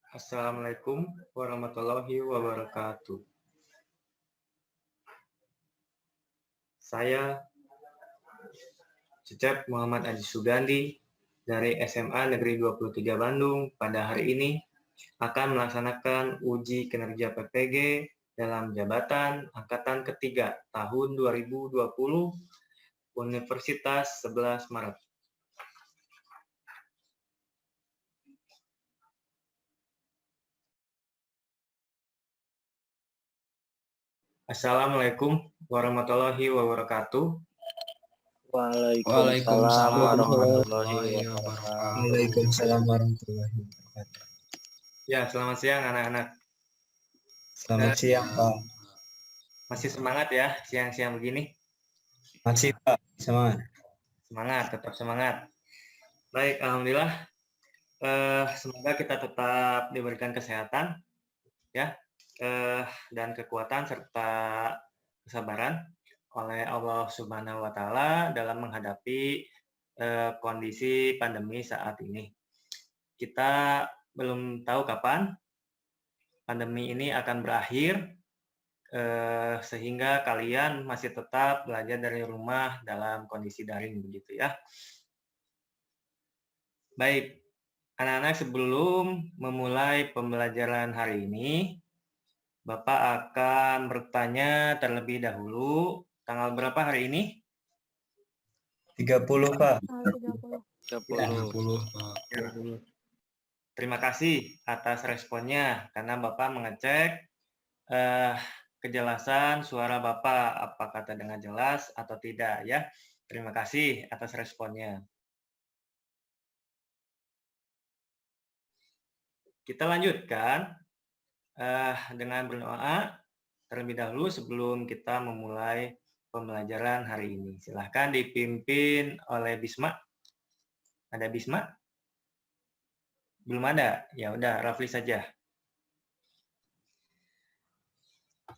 Assalamualaikum warahmatullahi wabarakatuh. Saya Cecep Muhammad Aziz Sugandi dari SMA Negeri 23 Bandung pada hari ini akan melaksanakan uji kinerja PPG dalam jabatan angkatan ketiga tahun 2020 Universitas 11 Maret. Assalamualaikum warahmatullahi wabarakatuh. Waalaikumsalam warahmatullahi wabarakatuh. Waalaikumsalam warahmatullahi wabarakatuh. Ya, selamat siang anak-anak. Selamat siang, Pak. Masih semangat ya siang-siang begini? Masih, Pak. Semangat. Semangat, tetap semangat. Baik, alhamdulillah. Semoga kita tetap diberikan kesehatan, ya, dan kekuatan serta kesabaran oleh Allah Subhanahu wa Ta'ala dalam menghadapi kondisi pandemi saat ini. Kita belum tahu kapan pandemi ini akan berakhir, sehingga kalian masih tetap belajar dari rumah dalam kondisi daring begitu ya. Baik, anak-anak, sebelum memulai pembelajaran hari ini, Bapak akan bertanya terlebih dahulu, tanggal berapa hari ini? 30, Pak. 30, Pak. 30. Terima kasih atas responnya, karena Bapak mengecek kejelasan suara Bapak, apakah terdengar jelas atau tidak ya. Terima kasih atas responnya. Kita lanjutkan dengan berdoa terlebih dahulu sebelum kita memulai pembelajaran hari ini. Silahkan dipimpin oleh Bisma. Ada Bisma? Belum ada? Ya udah, Rafli saja.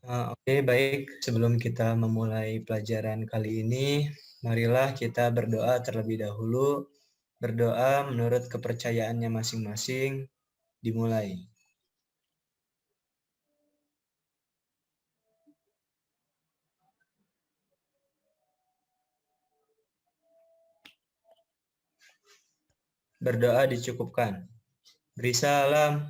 Oke, baik. Sebelum kita memulai pelajaran kali ini, marilah kita berdoa terlebih dahulu. Berdoa menurut kepercayaannya masing-masing. Dimulai. Berdoa dicukupkan. Beri salam.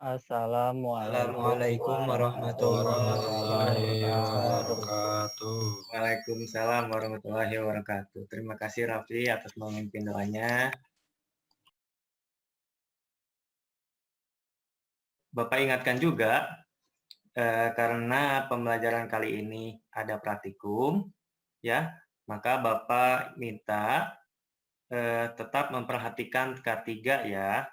Assalamualaikum warahmatullahi wabarakatuh. Waalaikumsalam warahmatullahi wabarakatuh. Terima kasih Rafli atas memimpin doanya. Bapak ingatkan juga, karena pembelajaran kali ini ada praktikum, ya, maka Bapak minta tetap memperhatikan K3 ya,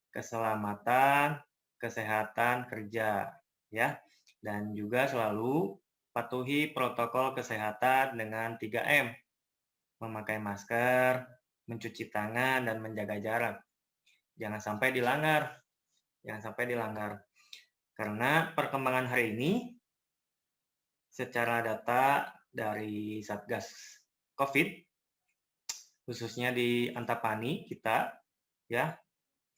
keselamatan, kesehatan kerja, ya, dan juga selalu patuhi protokol kesehatan dengan 3M, memakai masker, mencuci tangan, dan menjaga jarak. Jangan sampai dilanggar, karena perkembangan hari ini, secara data dari Satgas COVID, khususnya di Antapani kita, ya,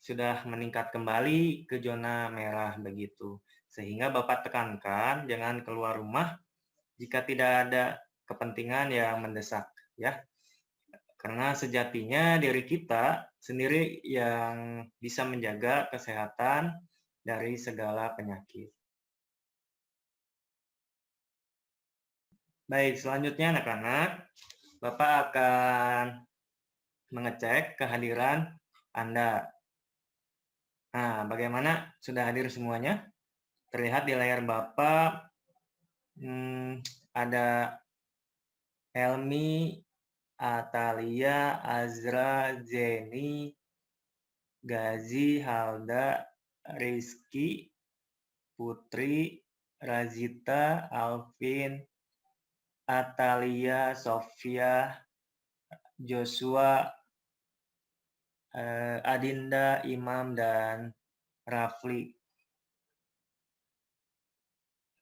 sudah meningkat kembali ke zona merah begitu. Sehingga Bapak tekankan jangan keluar rumah jika tidak ada kepentingan yang mendesak, ya. Karena sejatinya diri kita sendiri yang bisa menjaga kesehatan dari segala penyakit. Baik, selanjutnya anak-anak, Bapak akan mengecek kehadiran Anda. Nah, bagaimana? Sudah hadir semuanya? Terlihat di layar Bapak ada Helmi, Atalia, Azra, Jenny, Gazi, Halda, Rizky, Putri, Razita, Alvin, Atalia, Sofia, Joshua, Adinda, Imam, dan Rafli.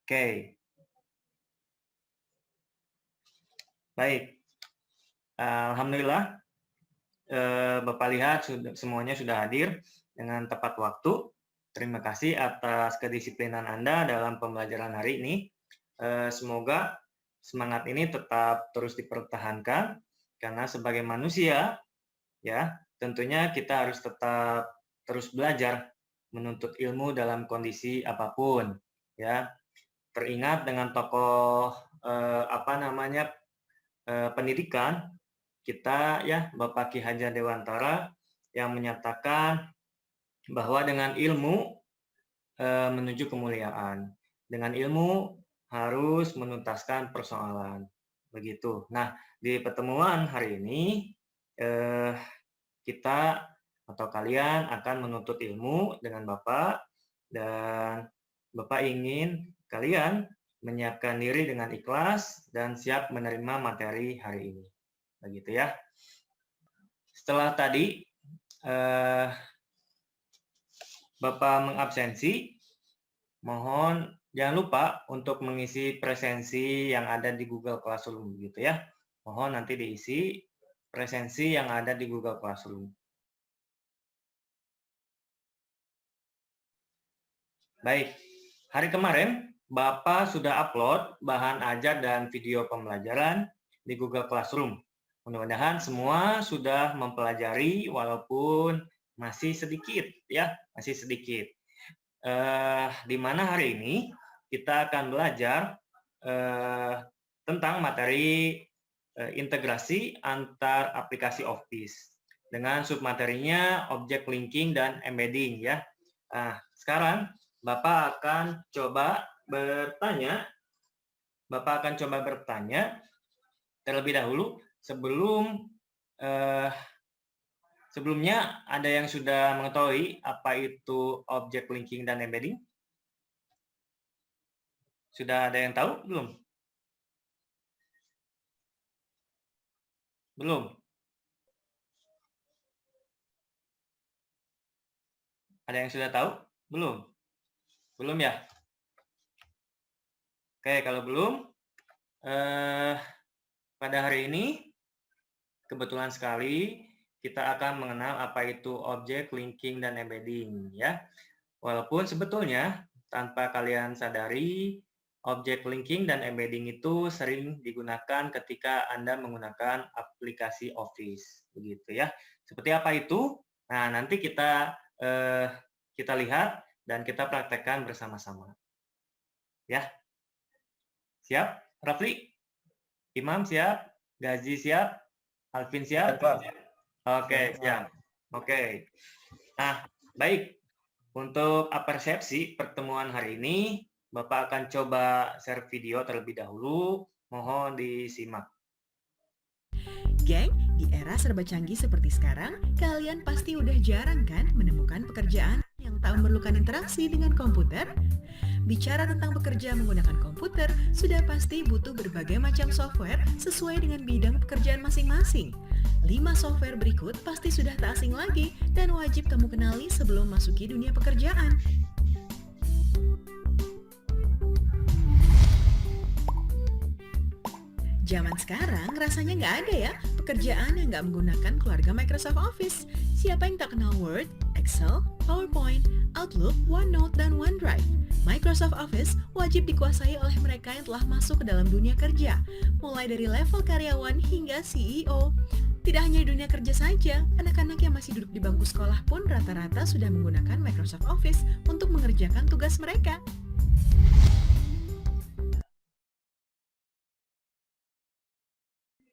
Oke. Baik. Alhamdulillah, Bapak lihat semuanya sudah hadir dengan tepat waktu. terima kasih atas kedisiplinan Anda dalam pembelajaran hari ini. Semoga semangat ini tetap terus dipertahankan, karena sebagai manusia, ya, tentunya kita harus tetap terus belajar menuntut ilmu dalam kondisi apapun, ya. Teringat dengan tokoh pendidikan kita, ya, Bapak Ki Hajar Dewantara, yang menyatakan bahwa dengan ilmu menuju kemuliaan, dengan ilmu harus menuntaskan persoalan, begitu. Nah, di pertemuan hari ini kita atau kalian akan menuntut ilmu dengan Bapak, dan Bapak ingin kalian menyiapkan diri dengan ikhlas dan siap menerima materi hari ini. Begitu ya. Setelah tadi Bapak mengabsensi, mohon jangan lupa untuk mengisi presensi yang ada di Google Classroom, gitu ya. Mohon nanti diisi presensi yang ada di Google Classroom. Baik, hari kemarin Bapak sudah upload bahan ajar dan video pembelajaran di Google Classroom. Mudah-mudahan semua sudah mempelajari walaupun masih sedikit, ya, masih sedikit. Di mana hari ini kita akan belajar tentang materi integrasi antar aplikasi Office dengan submaterinya object linking dan embedding, ya. Nah, sekarang Bapak akan coba bertanya. Terlebih dahulu sebelumnya ada yang sudah mengetahui apa itu object linking dan embedding? Sudah ada yang tahu belum? Belum? Ada yang sudah tahu? Belum? Belum ya? Oke, kalau belum, pada hari ini kebetulan sekali kita akan mengenal apa itu object linking dan embedding, ya. Walaupun sebetulnya tanpa kalian sadari, object linking dan embedding itu sering digunakan ketika Anda menggunakan aplikasi Office, begitu ya. Seperti apa itu? Nah, nanti kita lihat dan kita praktekkan bersama-sama. Ya. Siap? Rafli? Imam siap? Gazi siap? Alvin siap? Oke, siap. Oke. Nah, baik. Untuk persepsi pertemuan hari ini, Bapak akan coba share video terlebih dahulu. Mohon disimak. Geng, di era serba canggih seperti sekarang, kalian pasti udah jarang kan menemukan pekerjaan yang tak memerlukan interaksi dengan komputer? Bicara tentang bekerja menggunakan komputer, sudah pasti butuh berbagai macam software sesuai dengan bidang pekerjaan masing-masing. 5 software berikut pasti sudah tak asing lagi dan wajib kamu kenali sebelum masuki dunia pekerjaan. Zaman sekarang rasanya nggak ada ya pekerjaan yang nggak menggunakan keluarga Microsoft Office. Siapa yang tak kenal Word, Excel, PowerPoint, Outlook, OneNote, dan OneDrive? Microsoft Office wajib dikuasai oleh mereka yang telah masuk ke dalam dunia kerja, mulai dari level karyawan hingga CEO. Tidak hanya di dunia kerja saja, anak-anak yang masih duduk di bangku sekolah pun rata-rata sudah menggunakan Microsoft Office untuk mengerjakan tugas mereka.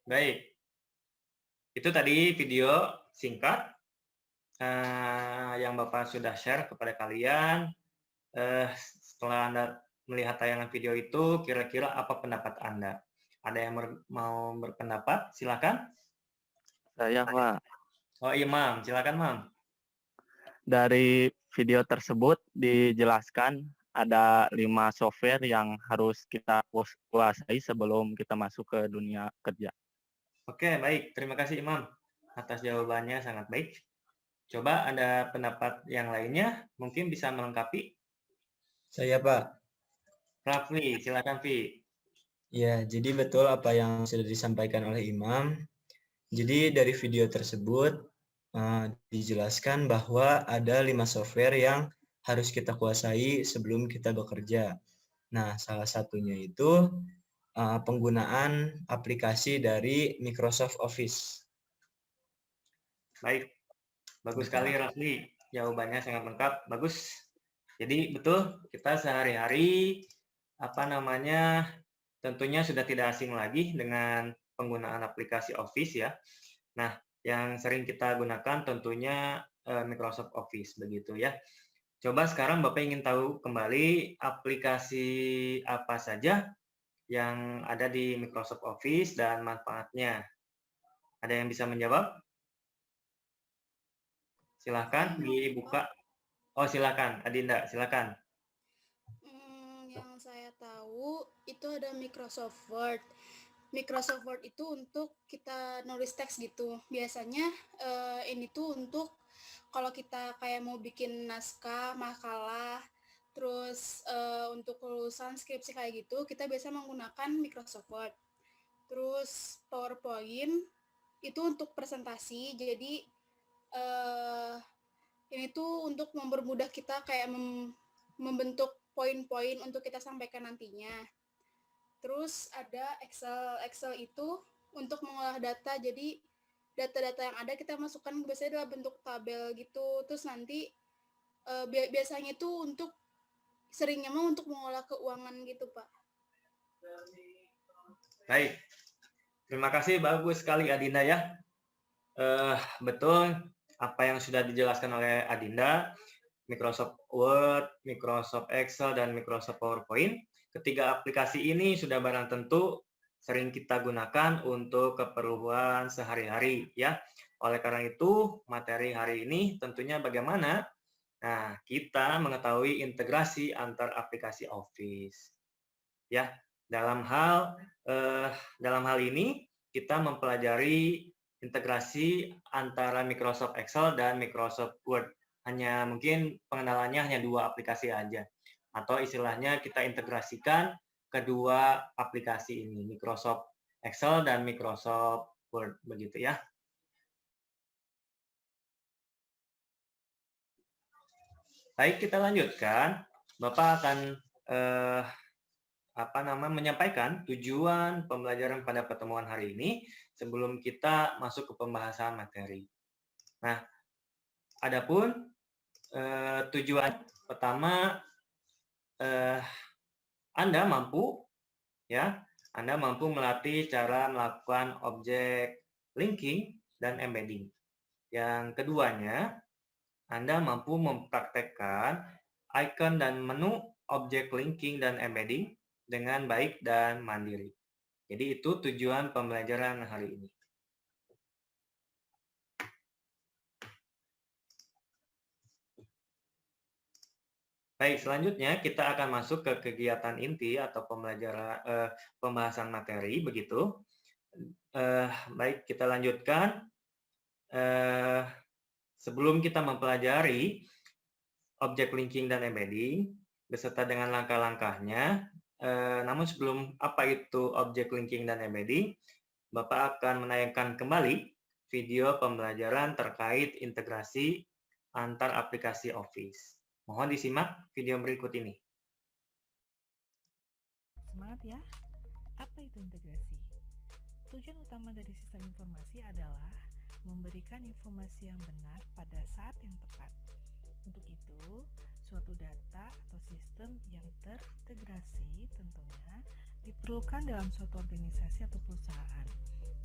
Baik, itu tadi video singkat yang Bapak sudah share kepada kalian. Setelah Anda melihat tayangan video itu, kira-kira apa pendapat Anda? Ada yang mau berpendapat? Silakan. Saya, Pak. Oh, Imam, silakan, Mam. Dari video tersebut dijelaskan ada 5 software yang harus kita kuasai sebelum kita masuk ke dunia kerja. Oke, baik. Terima kasih, Imam. Atas jawabannya sangat baik. Coba ada pendapat yang lainnya, mungkin bisa melengkapi. Saya, Pak. Rafli, silakan, Vi. Ya, jadi betul apa yang sudah disampaikan oleh Imam. Jadi dari video tersebut dijelaskan bahwa ada 5 software yang harus kita kuasai sebelum kita bekerja. Nah, salah satunya itu penggunaan aplikasi dari Microsoft Office. Baik, bagus sekali Rafli. Jawabannya sangat lengkap, bagus. Jadi betul, kita sehari-hari tentunya sudah tidak asing lagi dengan penggunaan aplikasi Office ya. Nah, yang sering kita gunakan tentunya Microsoft Office begitu ya. Coba sekarang Bapak ingin tahu kembali aplikasi apa saja yang ada di Microsoft Office dan manfaatnya. Ada yang bisa menjawab? Silahkan dibuka. Oh, silakan, Adinda, silakan. Yang saya tahu itu ada Microsoft Word. Microsoft Word itu untuk kita nulis teks gitu. Biasanya ini tuh untuk kalau kita kayak mau bikin naskah, makalah, terus untuk lulusan skripsi kayak gitu, kita biasa menggunakan Microsoft Word. Terus PowerPoint itu untuk presentasi. Jadi ini tuh untuk mempermudah kita kayak membentuk poin-poin untuk kita sampaikan nantinya. Terus ada Excel. Excel itu untuk mengolah data. Jadi data-data yang ada kita masukkan biasanya dalam bentuk tabel gitu. Terus nanti biasanya itu seringnya untuk mengolah keuangan gitu, Pak. Baik. Terima kasih, bagus sekali Adinda ya. Betul apa yang sudah dijelaskan oleh Adinda, Microsoft Word, Microsoft Excel, dan Microsoft PowerPoint. Ketiga aplikasi ini sudah barang tentu sering kita gunakan untuk keperluan sehari-hari ya. Oleh karena itu, materi hari ini tentunya bagaimana kita mengetahui integrasi antar aplikasi Office. Ya, dalam hal ini kita mempelajari integrasi antara Microsoft Excel dan Microsoft Word. Mungkin pengenalannya hanya 2 aplikasi aja. Atau istilahnya kita integrasikan kedua aplikasi ini, Microsoft Excel dan Microsoft Word, begitu ya. Baik, kita lanjutkan. Bapak akan menyampaikan tujuan pembelajaran pada pertemuan hari ini sebelum kita masuk ke pembahasan materi. Nah, adapun tujuan pertama, Anda mampu melatih cara melakukan objek linking dan embedding. Yang keduanya, Anda mampu mempraktekkan icon dan menu objek linking dan embedding dengan baik dan mandiri. Jadi itu tujuan pembelajaran hari ini. Baik, selanjutnya kita akan masuk ke kegiatan inti atau pembahasan materi, begitu. Baik, kita lanjutkan. Sebelum kita mempelajari objek linking dan embedding beserta dengan langkah-langkahnya, namun sebelum apa itu objek linking dan embedding, Bapak akan menayangkan kembali video pembelajaran terkait integrasi antar aplikasi Office. Mohon disimak video berikut ini. Semangat ya! Apa itu integrasi? Tujuan utama dari sistem informasi adalah memberikan informasi yang benar pada saat yang tepat. Untuk itu, suatu data atau sistem yang terintegrasi tentunya diperlukan dalam suatu organisasi atau perusahaan,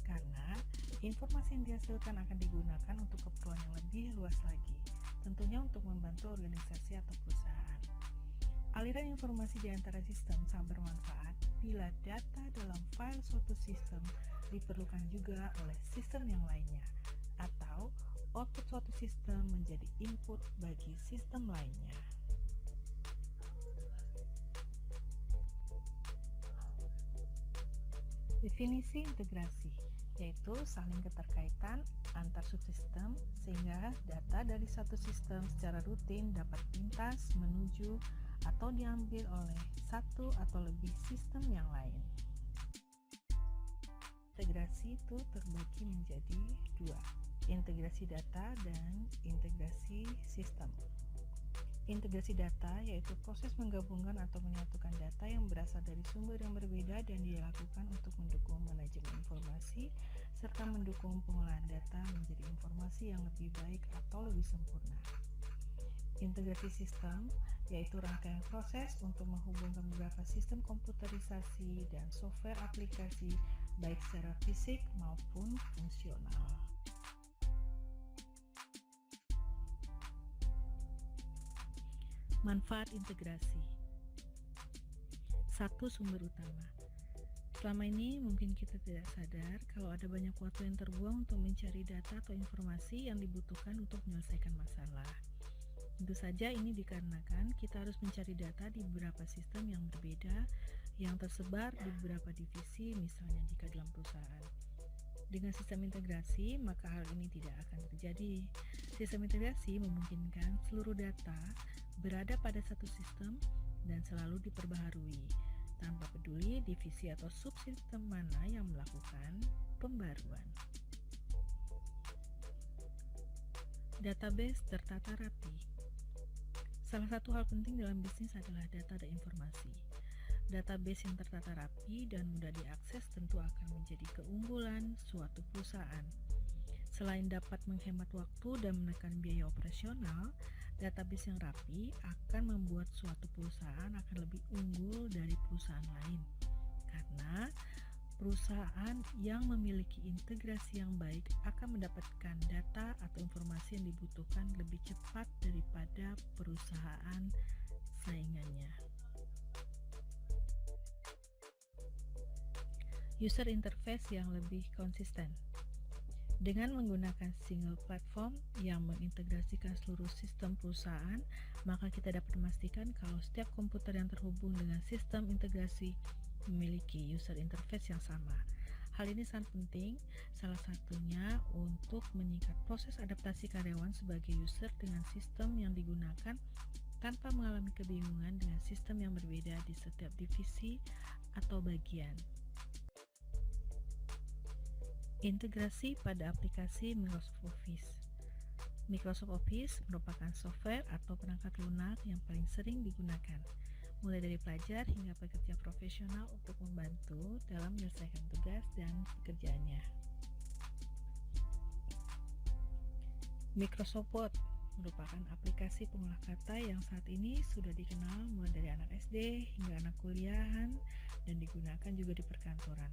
karena informasi yang dihasilkan akan digunakan untuk keperluan yang lebih luas lagi, tentunya untuk membantu organisasi atau perusahaan. Aliran informasi di antara sistem sangat bermanfaat bila data dalam file suatu sistem diperlukan juga oleh sistem yang lainnya, atau output suatu sistem menjadi input bagi sistem lainnya. Definisi integrasi yaitu saling keterkaitan antar subsistem sehingga data dari satu sistem secara rutin dapat lintas menuju atau diambil oleh satu atau lebih sistem yang lain. Integrasi itu terbagi menjadi 2, integrasi data dan integrasi sistem. Integrasi data yaitu proses menggabungkan atau menyatukan data yang berasal dari sumber yang berbeda dan dilakukan untuk mendukung manajemen informasi serta mendukung pengolahan data menjadi informasi yang lebih baik atau lebih sempurna. Integrasi sistem yaitu rangkaian proses untuk menghubungkan beberapa sistem komputerisasi dan software aplikasi baik secara fisik maupun fungsional. Manfaat integrasi. 1. Sumber utama. Selama ini mungkin kita tidak sadar kalau ada banyak waktu yang terbuang untuk mencari data atau informasi yang dibutuhkan untuk menyelesaikan masalah. Tentu saja ini dikarenakan kita harus mencari data di beberapa sistem yang berbeda yang tersebar di beberapa divisi, misalnya jika dalam perusahaan. Dengan sistem integrasi, maka hal ini tidak akan terjadi. Sistem integrasi memungkinkan seluruh data berada pada satu sistem dan selalu diperbaharui, tanpa peduli divisi atau subsistem mana yang melakukan pembaruan. Database tertata rapi. Salah satu hal penting dalam bisnis adalah data dan informasi. Database yang tertata rapi dan mudah diakses tentu akan menjadi keunggulan suatu perusahaan. Selain dapat menghemat waktu dan menekan biaya operasional, database yang rapi akan membuat suatu perusahaan akan lebih unggul dari perusahaan lain. Karena perusahaan yang memiliki integrasi yang baik akan mendapatkan data atau informasi yang dibutuhkan lebih cepat daripada perusahaan saingannya. User interface yang lebih konsisten. Dengan menggunakan single platform yang mengintegrasikan seluruh sistem perusahaan, maka kita dapat memastikan kalau setiap komputer yang terhubung dengan sistem integrasi memiliki user interface yang sama. Hal ini sangat penting, salah satunya untuk menyingkat proses adaptasi karyawan sebagai user dengan sistem yang digunakan tanpa mengalami kebingungan dengan sistem yang berbeda di setiap divisi atau bagian. Integrasi pada aplikasi Microsoft Office. Microsoft Office merupakan software atau perangkat lunak yang paling sering digunakan, mulai dari pelajar hingga pekerja profesional untuk membantu dalam menyelesaikan tugas dan pekerjaannya. Microsoft Word merupakan aplikasi pengolah kata yang saat ini sudah dikenal mulai dari anak SD hingga anak kuliahan dan digunakan juga di perkantoran.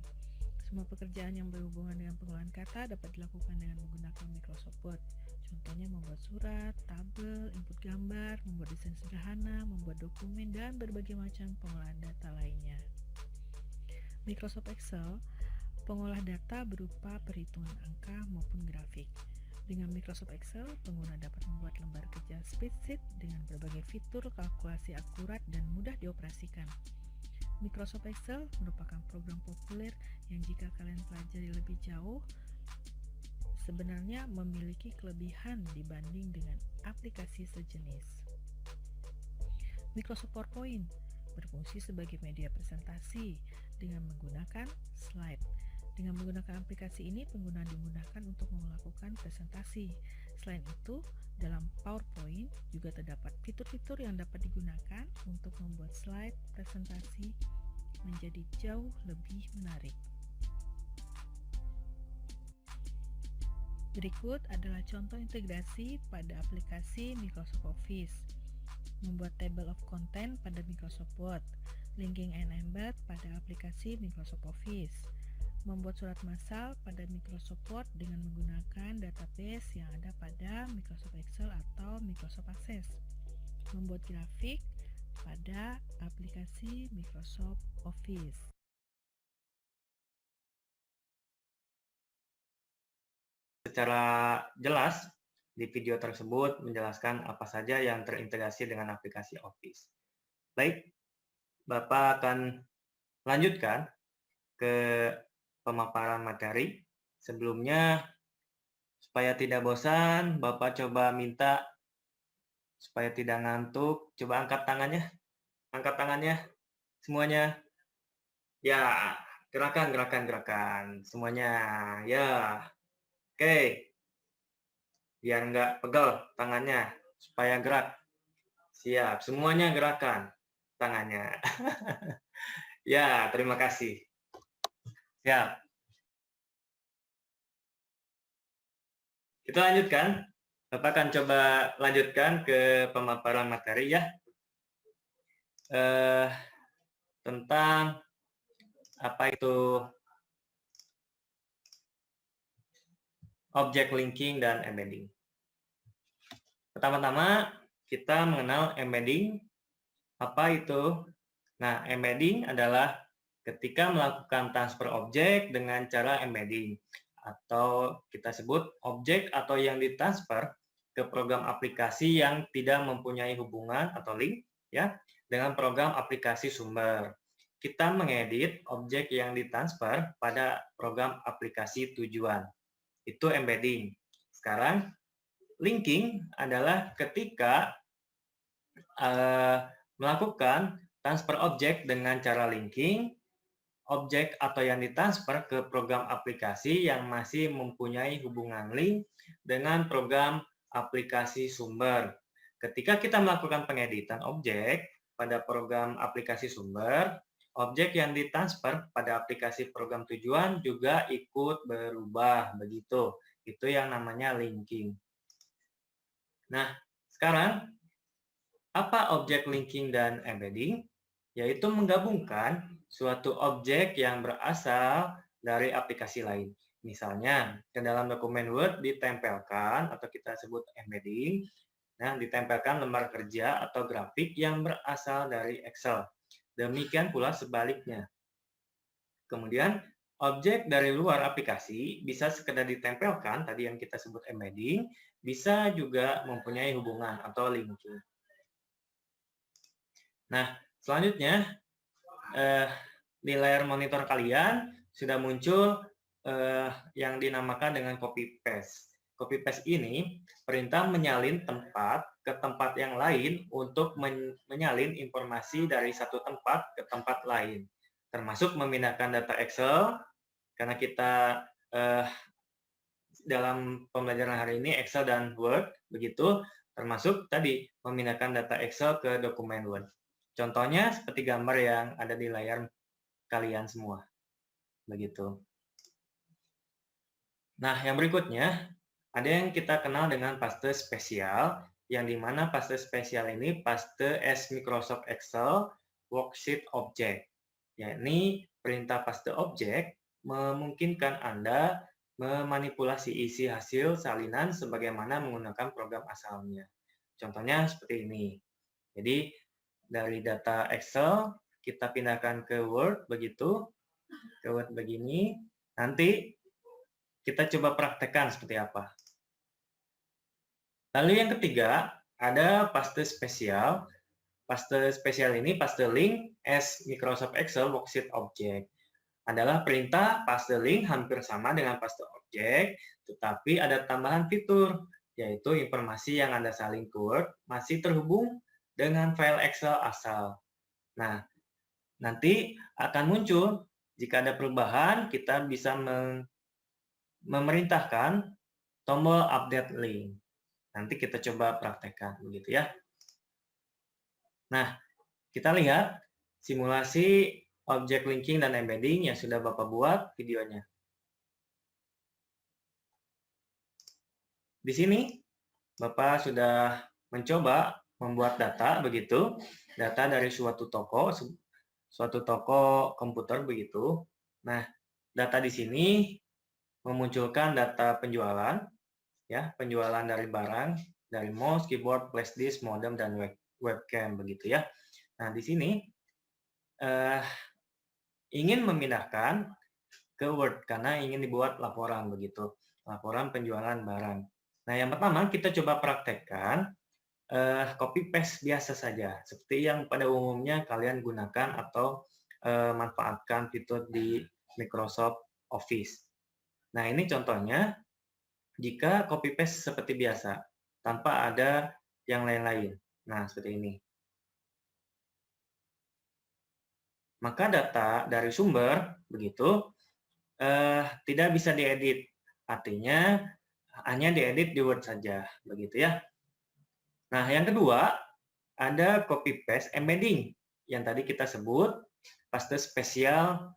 Semua pekerjaan yang berhubungan dengan pengolahan kata dapat dilakukan dengan menggunakan Microsoft Word. Contohnya membuat surat, tabel, input gambar, membuat desain sederhana, membuat dokumen, dan berbagai macam pengolahan data lainnya. Microsoft Excel, pengolah data berupa perhitungan angka maupun grafik. Dengan Microsoft Excel, pengguna dapat membuat lembar kerja spreadsheet dengan berbagai fitur kalkulasi akurat dan mudah dioperasikan. Microsoft Excel merupakan program populer yang jika kalian pelajari lebih jauh, sebenarnya memiliki kelebihan dibanding dengan aplikasi sejenis. Microsoft PowerPoint berfungsi sebagai media presentasi dengan menggunakan slide. Dengan menggunakan aplikasi ini, pengguna dimudahkan untuk melakukan presentasi. Selain itu, dalam PowerPoint juga terdapat fitur-fitur yang dapat digunakan untuk membuat slide presentasi menjadi jauh lebih menarik. Berikut adalah contoh integrasi pada aplikasi Microsoft Office. Membuat table of content pada Microsoft Word, linking and embed pada aplikasi Microsoft Office. Membuat surat massal pada Microsoft Word dengan menggunakan database yang ada pada Microsoft Excel atau Microsoft Access. Membuat grafik pada aplikasi Microsoft Office. Secara jelas, di video tersebut menjelaskan apa saja yang terintegrasi dengan aplikasi Office. Baik, Bapak akan lanjutkan ke pemaparan materi. Sebelumnya, supaya tidak bosan, Bapak coba minta supaya tidak ngantuk. Coba angkat tangannya, semuanya. Ya, gerakan semuanya. Ya, oke. Biar nggak pegel tangannya, supaya gerak. Siap, semuanya gerakan tangannya. Ya, terima kasih. Siap. Kita lanjutkan. Bapak akan coba lanjutkan ke pemaparan materi ya. Tentang apa itu object linking dan embedding. Pertama-tama kita mengenal embedding. Apa itu? Nah, embedding adalah ketika melakukan transfer objek dengan cara embedding, atau kita sebut objek atau yang ditransfer ke program aplikasi yang tidak mempunyai hubungan atau link ya dengan program aplikasi sumber. Kita mengedit objek yang ditransfer pada program aplikasi tujuan. Itu embedding. Sekarang linking adalah ketika melakukan transfer objek dengan cara linking objek atau yang ditransfer ke program aplikasi yang masih mempunyai hubungan link dengan program aplikasi sumber. Ketika kita melakukan pengeditan objek pada program aplikasi sumber, objek yang ditransfer pada aplikasi program tujuan juga ikut berubah, begitu. Itu yang namanya linking. Nah, sekarang apa objek linking dan embedding? Yaitu menggabungkan suatu objek yang berasal dari aplikasi lain. Misalnya, ke dalam dokumen Word ditempelkan, atau kita sebut embedding, nah, ditempelkan lembar kerja atau grafik yang berasal dari Excel. Demikian pula sebaliknya. Kemudian, objek dari luar aplikasi bisa sekedar ditempelkan, tadi yang kita sebut embedding, bisa juga mempunyai hubungan atau linking. Nah, selanjutnya di layar monitor kalian sudah muncul yang dinamakan dengan copy paste. Copy paste ini perintah menyalin tempat ke tempat yang lain untuk menyalin informasi dari satu tempat ke tempat lain, termasuk memindahkan data Excel, karena kita dalam pembelajaran hari ini Excel dan Word, begitu, termasuk tadi memindahkan data Excel ke dokumen Word. Contohnya seperti gambar yang ada di layar kalian semua. Begitu. Nah, yang berikutnya, ada yang kita kenal dengan paste spesial, yang dimana paste spesial ini paste as Microsoft Excel Worksheet Object. Yakni perintah paste objek memungkinkan Anda memanipulasi isi hasil salinan sebagaimana menggunakan program asalnya. Contohnya seperti ini. Jadi, dari data Excel, kita pindahkan ke Word, begitu. Ke Word begini. Nanti kita coba praktekkan seperti apa. Lalu yang ketiga, ada paste spesial. Paste spesial ini, paste link as Microsoft Excel Worksheet Object. Adalah perintah paste link hampir sama dengan paste objek, tetapi ada tambahan fitur, yaitu informasi yang Anda salin ke Word masih terhubung dengan file Excel asal. Nah, nanti akan muncul, jika ada perubahan, kita bisa memerintahkan tombol update link. Nanti kita coba praktekkan, begitu ya. Nah, kita lihat simulasi object linking dan embedding yang sudah Bapak buat videonya. Di sini, Bapak sudah mencoba membuat data, begitu, data dari suatu toko komputer, begitu. Nah, data di sini memunculkan data penjualan, ya, penjualan dari barang, dari mouse, keyboard, flash disk, modem, dan webcam, begitu ya. Nah, di sini ingin memindahkan ke Word karena ingin dibuat laporan, begitu, laporan penjualan barang. Nah, yang pertama kita coba praktekkan copy paste biasa saja, seperti yang pada umumnya kalian gunakan atau manfaatkan fitur di Microsoft Office. Nah, ini contohnya jika copy paste seperti biasa, tanpa ada yang lain-lain. Nah, seperti ini. Maka data dari sumber, begitu, tidak bisa diedit. Artinya, hanya diedit di Word saja, begitu ya. Nah, yang kedua, ada copy paste embedding yang tadi kita sebut paste spesial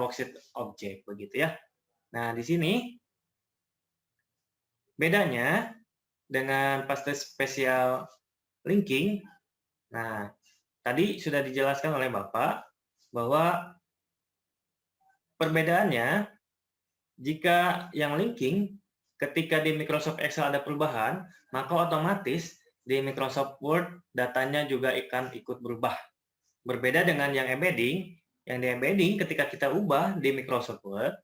worksheet object begitu ya. Nah, di sini bedanya dengan paste spesial linking. Nah, tadi sudah dijelaskan oleh Bapak bahwa perbedaannya jika yang linking ketika di Microsoft Excel ada perubahan, maka otomatis di Microsoft Word datanya juga akan ikut berubah. Berbeda dengan yang embedding ketika kita ubah di Microsoft Word,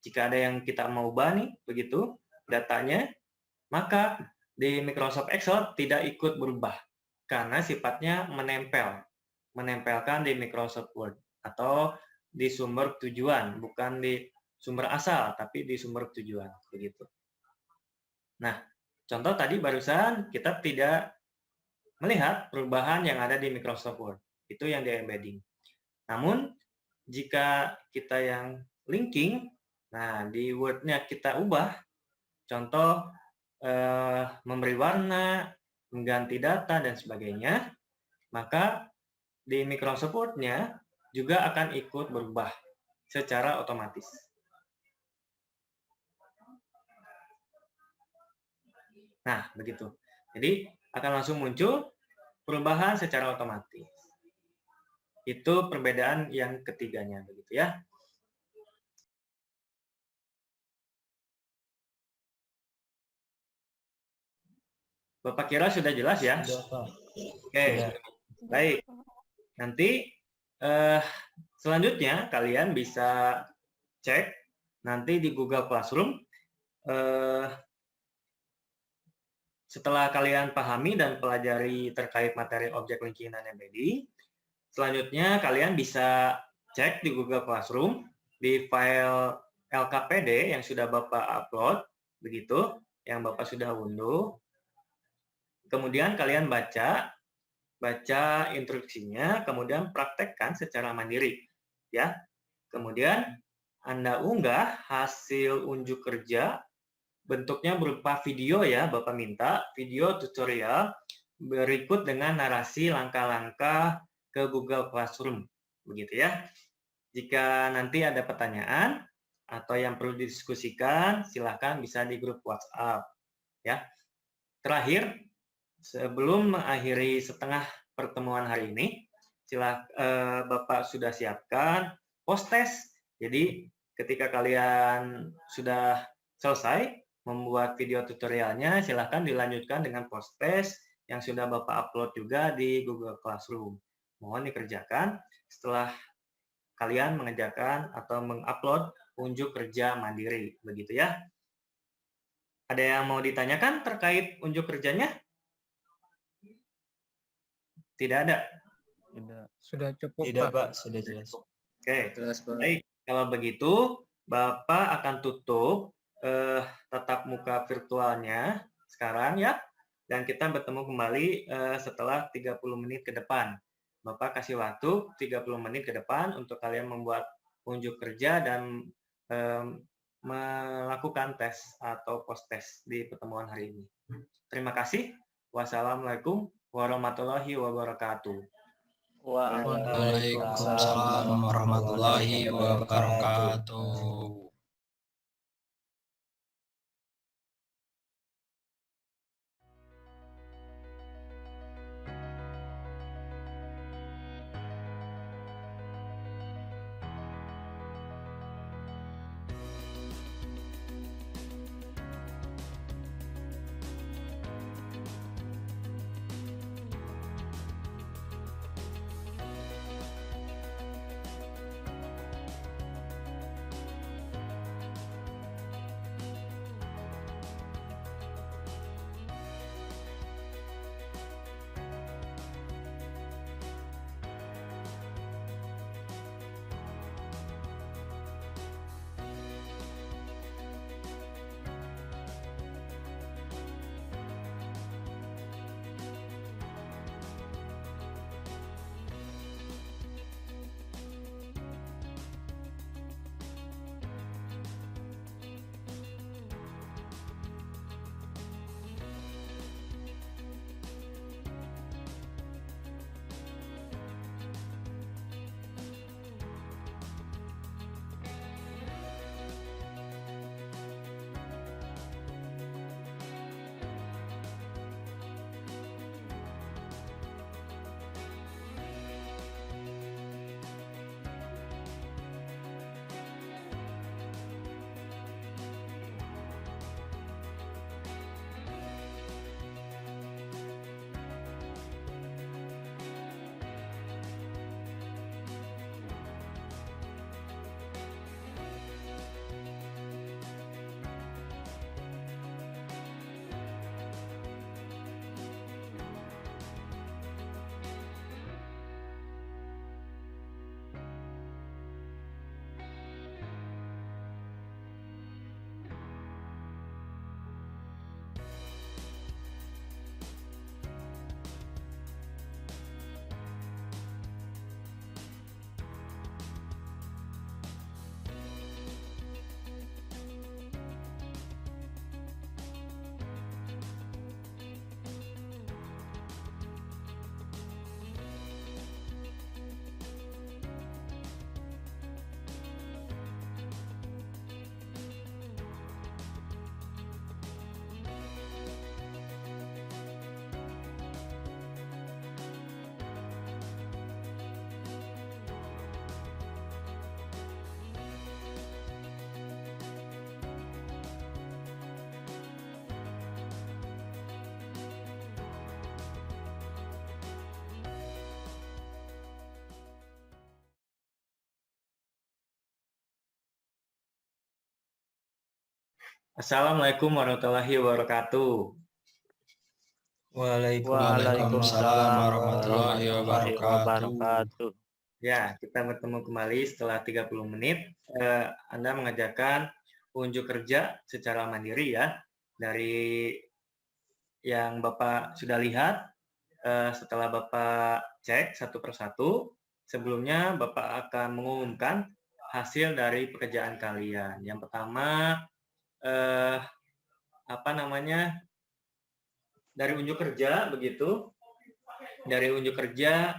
jika ada yang kita mau ubah nih, begitu datanya, maka di Microsoft Excel tidak ikut berubah karena sifatnya menempelkan di Microsoft Word atau di sumber tujuan, bukan di sumber asal, tapi di sumber tujuan, begitu. Nah, contoh tadi barusan kita tidak melihat perubahan yang ada di Microsoft Word, itu yang di embedding. Namun, jika kita yang linking, nah di Word-nya kita ubah, contoh memberi warna, mengganti data, dan sebagainya, maka di Microsoft Word-nya juga akan ikut berubah secara otomatis. Nah, begitu. Jadi, akan langsung muncul perubahan secara otomatis. Itu perbedaan yang ketiganya, begitu ya. Bapak kira sudah jelas ya? Sudah, Pak. Oke, Sudah. baik. Nanti selanjutnya kalian bisa cek nanti di Google Classroom. Setelah kalian pahami dan pelajari terkait materi objek linking dan embedding, selanjutnya kalian bisa cek di Google Classroom di file LKPD yang sudah Bapak upload, begitu, yang Bapak sudah unduh. Kemudian kalian baca instruksinya, kemudian praktekkan secara mandiri, ya. Kemudian Anda unggah hasil unjuk kerja, bentuknya berupa video ya, Bapak minta video tutorial berikut dengan narasi langkah-langkah ke Google Classroom, begitu ya. Jika nanti ada pertanyaan atau yang perlu didiskusikan, silakan bisa di grup WhatsApp, ya. Terakhir, sebelum mengakhiri setengah pertemuan hari ini, Bapak sudah siapkan post test. Jadi ketika kalian sudah selesai membuat video tutorialnya, silahkan dilanjutkan dengan post test yang sudah Bapak upload juga di Google Classroom. Mohon dikerjakan setelah kalian mengerjakan atau mengupload unjuk kerja mandiri, begitu ya. Ada yang mau ditanyakan terkait unjuk kerjanya? Tidak ada. Sudah cukup, Tidak, Pak. Pak. Sudah jelas. Oke, baik. Kalau begitu, Bapak akan tutup tatap muka virtualnya sekarang ya, dan kita bertemu kembali setelah 30 menit ke depan. Bapak kasih waktu 30 menit ke depan untuk kalian membuat unjuk kerja dan melakukan tes atau post test di pertemuan hari ini. Terima kasih. Wassalamualaikum warahmatullahi wabarakatuh. Waalaikumsalam warahmatullahi wabarakatuh. Assalamualaikum warahmatullahi wabarakatuh. Waalaikumsalam warahmatullahi wabarakatuh. Ya, kita bertemu kembali setelah 30 menit. Anda mengerjakan unjuk kerja secara mandiri ya. Dari yang Bapak sudah lihat, setelah Bapak cek satu persatu, sebelumnya Bapak akan mengumumkan hasil dari pekerjaan kalian. Yang pertama, dari unjuk kerja begitu. Dari unjuk kerja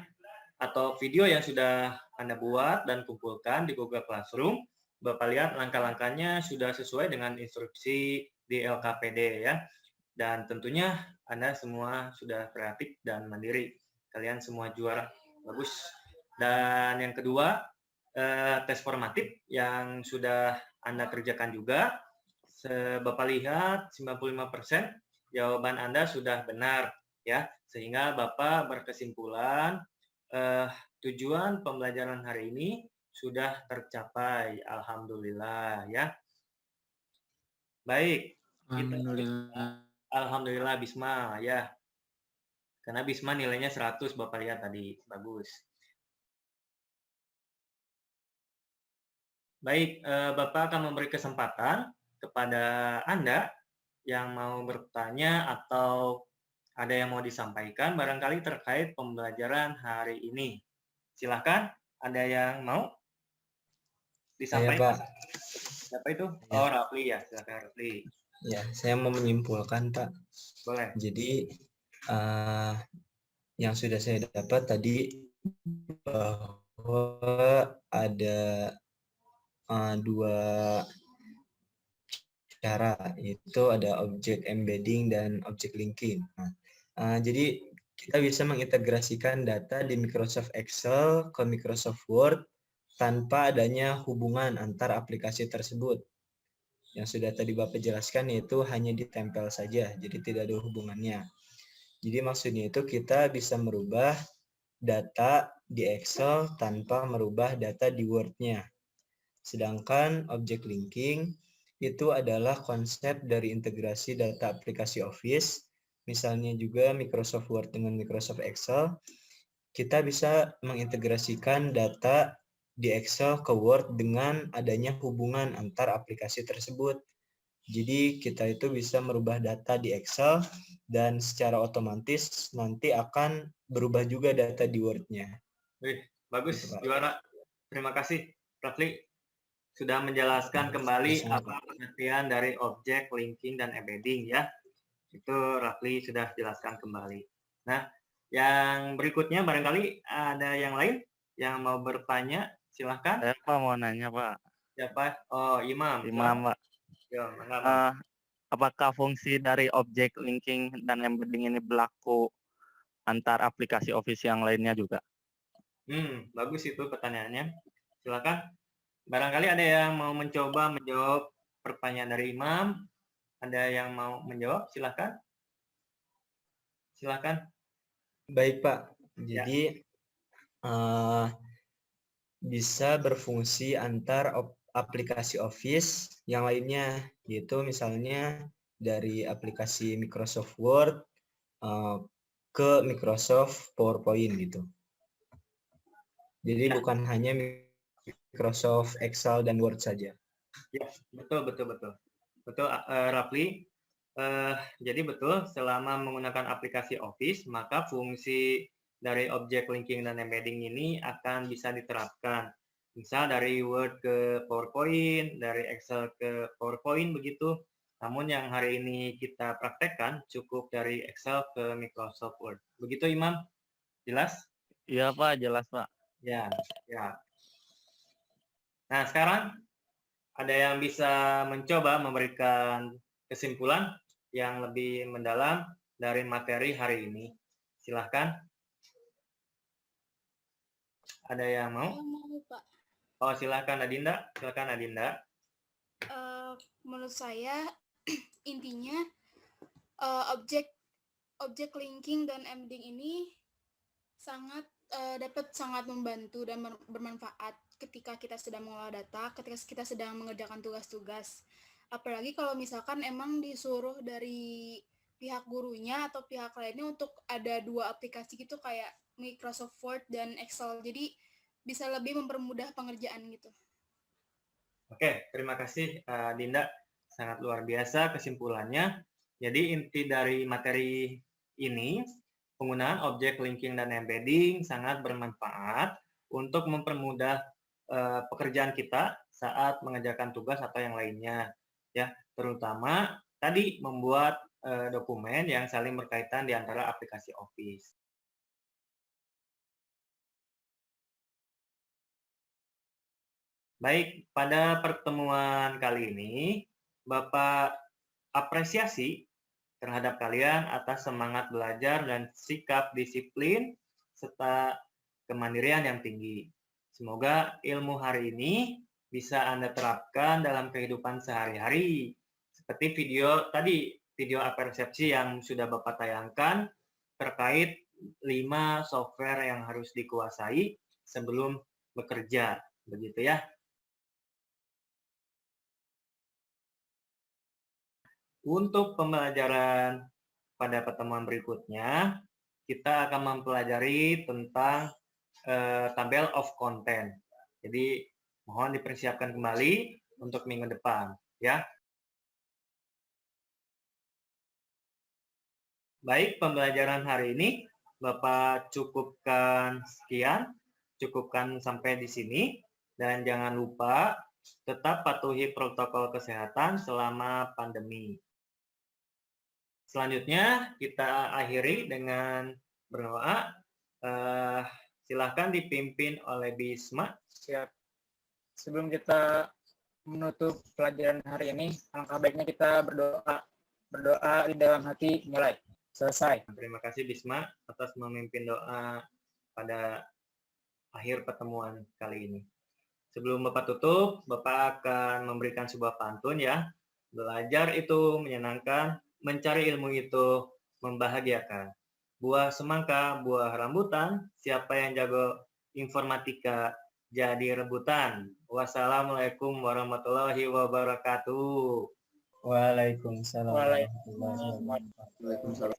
atau video yang sudah Anda buat dan kumpulkan di Google Classroom, Bapak lihat langkah-langkahnya sudah sesuai dengan instruksi di LKPD ya. Dan tentunya Anda semua sudah kreatif dan mandiri. Kalian semua juara. Bagus. Dan yang kedua, tes formatif yang sudah Anda kerjakan juga. Bapak lihat 95% jawaban Anda sudah benar ya. Sehingga Bapak berkesimpulan tujuan pembelajaran hari ini sudah tercapai. Alhamdulillah ya. Baik. Alhamdulillah Bisma ya. Karena Bisma nilainya 100 Bapak lihat tadi. Bagus. Baik, Bapak akan memberi kesempatan kepada Anda yang mau bertanya atau ada yang mau disampaikan barangkali terkait pembelajaran hari ini. Silakan, ada yang mau disampaikan? Pak. Siapa itu? Ya. Oh, Rafli ya. Silakan Rafli. Ya, saya mau menyimpulkan, Pak. Boleh. Jadi, yang sudah saya dapat tadi bahwa ada dua cara, yaitu ada object embedding dan object linking. Jadi kita bisa mengintegrasikan data di Microsoft Excel ke Microsoft Word tanpa adanya hubungan antar aplikasi tersebut. Yang sudah tadi Bapak jelaskan yaitu hanya ditempel saja, jadi tidak ada hubungannya. Jadi maksudnya itu kita bisa merubah data di Excel tanpa merubah data di Word-nya. Sedangkan object linking itu adalah konsep dari integrasi data aplikasi Office, misalnya juga Microsoft Word dengan Microsoft Excel. Kita bisa mengintegrasikan data di Excel ke Word dengan adanya hubungan antar aplikasi tersebut. Jadi kita itu bisa merubah data di Excel dan secara otomatis nanti akan berubah juga data di Word-nya. Bagus, juara. Terima kasih, Rafli, sudah menjelaskan kembali apa pengertian dari object linking dan embedding ya. Itu Rafli sudah jelaskan kembali. Nah, yang berikutnya barangkali ada yang lain yang mau bertanya, silahkan. Saya Pak mau nanya Pak. Siapa? Oh, Imam. Imam Pak. Ya, apakah fungsi dari object linking dan embedding ini berlaku antar aplikasi Office yang lainnya juga? Bagus itu pertanyaannya. Silakan. Barangkali ada yang mau mencoba menjawab pertanyaan dari Imam. Ada yang mau menjawab? Silakan. Silakan. Baik Pak. Jadi bisa berfungsi antar aplikasi Office yang lainnya, yaitu misalnya dari aplikasi Microsoft Word ke Microsoft PowerPoint gitu. Jadi bukan hanya Microsoft Excel dan Word saja. Ya, betul. Betul, Rafli. Jadi betul, selama menggunakan aplikasi Office, maka fungsi dari object linking dan embedding ini akan bisa diterapkan. Misal dari Word ke PowerPoint, dari Excel ke PowerPoint begitu. Namun yang hari ini kita praktekkan cukup dari Excel ke Microsoft Word. Begitu Imam? Jelas? Iya Pak, jelas Pak. Ya. Nah, sekarang ada yang bisa mencoba memberikan kesimpulan yang lebih mendalam dari materi hari ini. Silahkan. Ada yang mau? Mau, Pak. Oh, silahkan Adinda. Menurut saya intinya object linking dan embedding ini dapat sangat membantu dan bermanfaat ketika kita sedang mengolah data, ketika kita sedang mengerjakan tugas-tugas. Apalagi kalau misalkan emang disuruh dari pihak gurunya atau pihak lainnya untuk ada 2 aplikasi gitu kayak Microsoft Word dan Excel. Jadi bisa lebih mempermudah pengerjaan gitu. Oke, terima kasih Dinda. Sangat luar biasa kesimpulannya. Jadi inti dari materi ini, penggunaan objek linking dan embedding sangat bermanfaat untuk mempermudah pekerjaan kita saat mengerjakan tugas atau yang lainnya. Ya, terutama tadi membuat dokumen yang saling berkaitan di antara aplikasi Office. Baik, pada pertemuan kali ini, Bapak apresiasi terhadap kalian atas semangat belajar dan sikap disiplin serta kemandirian yang tinggi. Semoga ilmu hari ini bisa Anda terapkan dalam kehidupan sehari-hari. Seperti video apresiasi yang sudah Bapak tayangkan terkait 5 software yang harus dikuasai sebelum bekerja. Begitu ya. Untuk pembelajaran pada pertemuan berikutnya, kita akan mempelajari tentang tabel of content. Jadi, mohon dipersiapkan kembali untuk minggu depan, ya. Baik, pembelajaran hari ini Bapak cukupkan sekian, cukupkan sampai di sini, dan jangan lupa tetap patuhi protokol kesehatan selama pandemi. Selanjutnya kita akhiri dengan berdoa. Silahkan dipimpin oleh Bisma. Siap. Sebelum kita menutup pelajaran hari ini, alangkah baiknya kita berdoa di dalam hati. Mulai. Selesai. Terima kasih Bisma atas memimpin doa pada akhir pertemuan kali ini. Sebelum Bapak tutup, Bapak akan memberikan sebuah pantun ya. Belajar itu menyenangkan, mencari ilmu itu membahagiakan. Buah semangka, buah rambutan, siapa yang jago informatika jadi rebutan. Wassalamualaikum warahmatullahi wabarakatuh. Waalaikumsalam.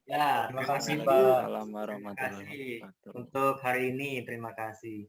Ya, Terima kasih Pak. Assalamualaikum warahmatullahi wabarakatuh. Untuk hari ini, terima kasih.